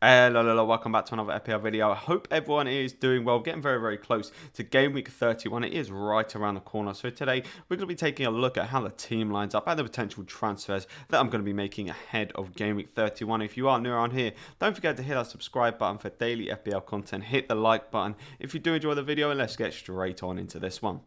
Hello, welcome back to another FPL video. I hope everyone is doing well. Getting very close to game week 31. It is right around the corner. So today we're going to be taking a look at how the team lines up and the potential transfers that I'm going to be making ahead of game week 31. If you are new around here, don't forget to hit that subscribe button for daily FPL content. Hit the like button if you do enjoy the video, and let's get straight on into this one.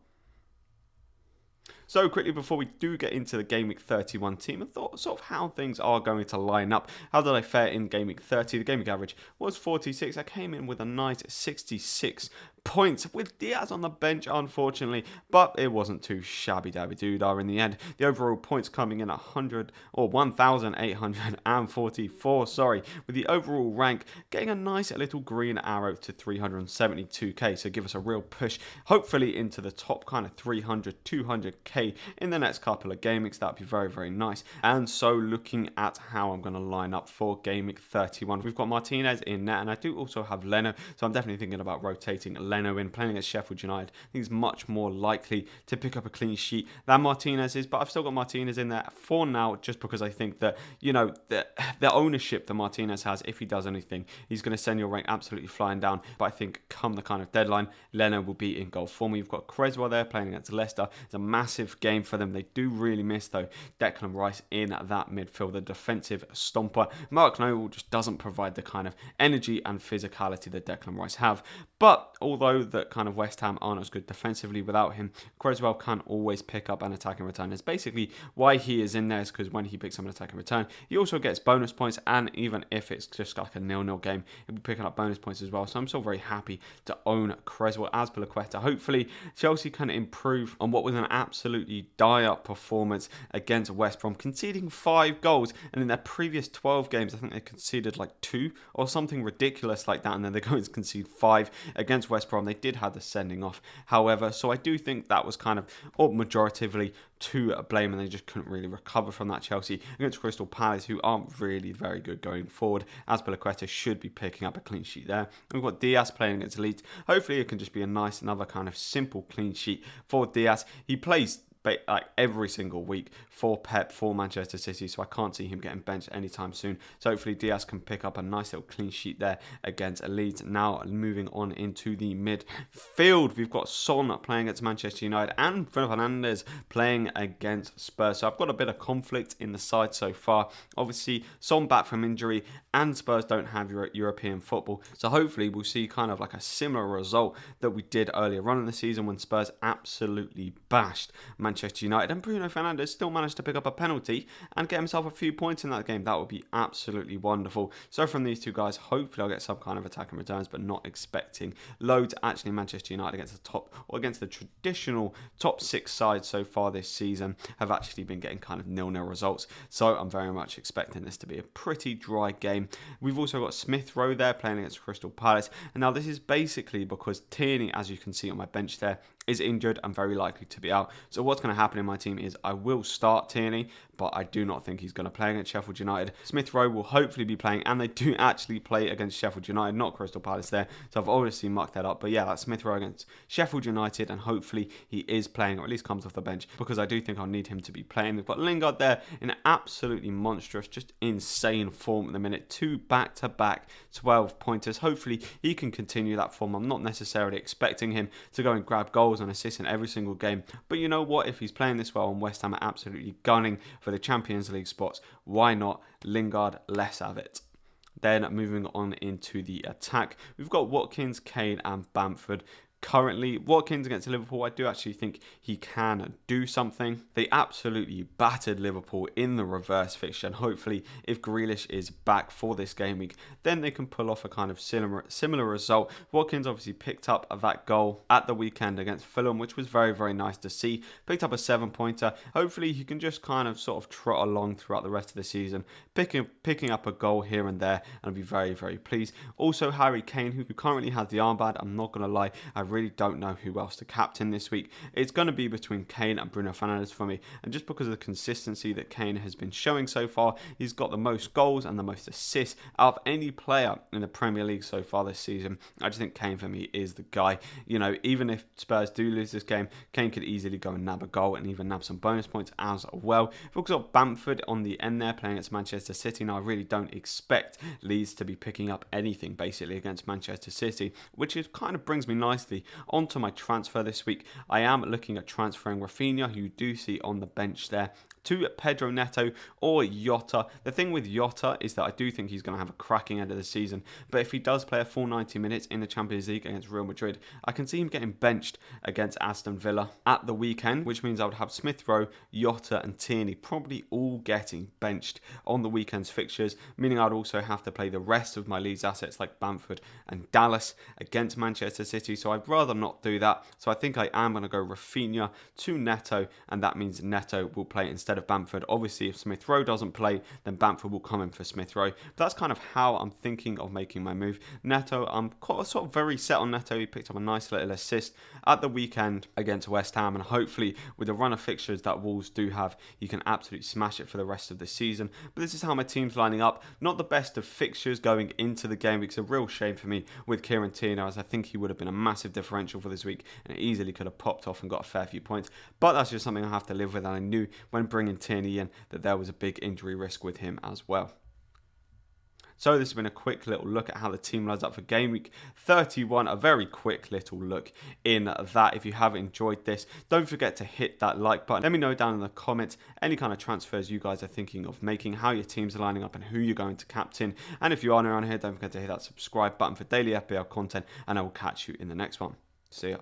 So quickly before we do get into the Game Week 31 team, I thought sort of how things are going to line up. How did I fare in Game Week 30? The Game Week average was 46. I came in with a nice 66 points with Diaz on the bench, unfortunately, but it wasn't too shabby dabby doodah in the end. The overall points coming in at 1,844, with the overall rank getting a nice little green arrow to 372k, so give us a real push, hopefully into the top kind of 300, 200k in the next couple of game weeks. That'd be very nice. And so looking at how I'm going to line up for Game Week 31, we've got Martinez in net, and I do also have Leno, so I'm definitely thinking about rotating Leno in, playing against Sheffield United. I think he's much more likely to pick up a clean sheet than Martinez is, but I've still got Martinez in there for now, just because I think that, you know, the ownership that Martinez has, if he does anything, he's going to send your rank absolutely flying down. But I think come the kind of deadline, Leno will be in goal for me. You've got Creswell there playing against Leicester. It's a massive game for them. They do really miss, though, Declan Rice in that midfield, the defensive stomper. Mark Noble just doesn't provide the kind of energy and physicality that Declan Rice have. But although that kind of West Ham aren't as good defensively without him, Creswell can always pick up an attack and return. It's basically why he is in there, is because when he picks up an attack and return, he also gets bonus points, and even if it's just like a 0-0 game, he'll be picking up bonus points as well. So I'm still very happy to own Creswell as Azpilicueta. Hopefully Chelsea can improve on what was an absolutely dire performance against West Brom, conceding 5 goals, and in their previous 12 games I think they conceded like 2 or something ridiculous like that, and then they're going to concede 5 against West Brom. They did have the sending off, however, so I do think that was kind of, or majoritively, to blame, and they just couldn't really recover from that. Chelsea against Crystal Palace, who aren't really very good going forward. Azpilicueta should be picking up a clean sheet there. We've got Diaz playing against Leeds. Hopefully it can just be a nice, another kind of simple clean sheet for Diaz. He plays like every single week for Pep, for Manchester City, so I can't see him getting benched anytime soon. So hopefully Diaz can pick up a nice little clean sheet there against Leeds. Now moving on into the midfield, we've got Son playing against Manchester United and Fernandes playing against Spurs. So I've got a bit of conflict in the side so far. Obviously Son back from injury, and Spurs don't have European football, so hopefully we'll see kind of like a similar result that we did earlier on in the season when Spurs absolutely bashed Manchester United, and Bruno Fernandes still managed to pick up a penalty and get himself a few points in that game. That would be absolutely wonderful. So from these two guys, hopefully I'll get some kind of attack and returns, but not expecting loads. Actually, Manchester United against the top, or against the traditional top 6 sides so far this season, have actually been getting kind of 0-0 results. So I'm very much expecting this to be a pretty dry game. We've also got Smith Rowe there playing against Crystal Palace, and now this is basically because Tierney, as you can see on my bench there, is injured and very likely to be out. So what's going to happen in my team is I will start Tierney, but I do not think he's going to play against Sheffield United. Smith Rowe will hopefully be playing, and they do actually play against Sheffield United, not Crystal Palace there. So I've obviously mucked that up. But yeah, that's Smith Rowe against Sheffield United, and hopefully he is playing, or at least comes off the bench, because I do think I'll need him to be playing. We've got Lingard there in absolutely monstrous, just insane form at the minute. 2 back-to-back 12 pointers. Hopefully he can continue that form. I'm not necessarily expecting him to go and grab goals and assists in every single game, but you know what, if he's playing this well and West Ham are absolutely gunning for the Champions League spots, why not Lingard? Let's have it. Then moving on into the attack, we've got Watkins, Kane and Bamford. Currently, Watkins against Liverpool, I do actually think he can do something. They absolutely battered Liverpool in the reverse fixture, and hopefully if Grealish is back for this game week, then they can pull off a kind of similar result. Watkins obviously picked up that goal at the weekend against Fulham, which was very nice to see. Picked up a 7-pointer. Hopefully he can just kind of sort of trot along throughout the rest of the season, picking up a goal here and there, and I'll be very pleased. Also Harry Kane, who currently has the armband. I'm not going to lie, I really don't know who else to captain this week. It's going to be between Kane and Bruno Fernandes for me, and just because of the consistency that Kane has been showing so far, he's got the most goals and the most assists out of any player in the Premier League so far this season. I just think Kane for me is the guy. You know, even if Spurs do lose this game, Kane could easily go and nab a goal and even nab some bonus points as well. We've also got Bamford on the end there playing against Manchester City. Now, I really don't expect Leeds to be picking up anything basically against Manchester City, which is kind of brings me nicely onto my transfer this week. I am looking at transferring Rafinha, who you do see on the bench there, to Pedro Neto or Jota. The thing with Jota is that I do think he's going to have a cracking end of the season, but if he does play a full 90 minutes in the Champions League against Real Madrid, I can see him getting benched against Aston Villa at the weekend, which means I would have Smith Rowe, Jota and Tierney probably all getting benched on the weekend's fixtures, meaning I'd also have to play the rest of my Leeds assets like Bamford and Dallas against Manchester City, so I'd rather not do that. So I think I am going to go Rafinha to Neto, and that means Neto will play instead of Bamford. Obviously, if Smith Rowe doesn't play, then Bamford will come in for Smith Rowe. But that's kind of how I'm thinking of making my move. Neto, I'm quite sort of very set on Neto. He picked up a nice little assist at the weekend against West Ham, and hopefully with the run of fixtures that Wolves do have, he can absolutely smash it for the rest of the season. But this is how my team's lining up. Not the best of fixtures going into the game week. It's a real shame for me with Kieran Tierney, as I think he would have been a massive differential for this week and easily could have popped off and got a fair few points. But that's just something I have to live with, and I knew when bringing Tierney in that there was a big injury risk with him as well. So this has been a quick little look at how the team lines up for game week 31. A very quick little look in that. If you have enjoyed this, don't forget to hit that like button. Let me know down in the comments any kind of transfers you guys are thinking of making, how your teams are lining up and who you're going to captain. And if you are new around here, don't forget to hit that subscribe button for daily FPL content, and I will catch you in the next one. See ya.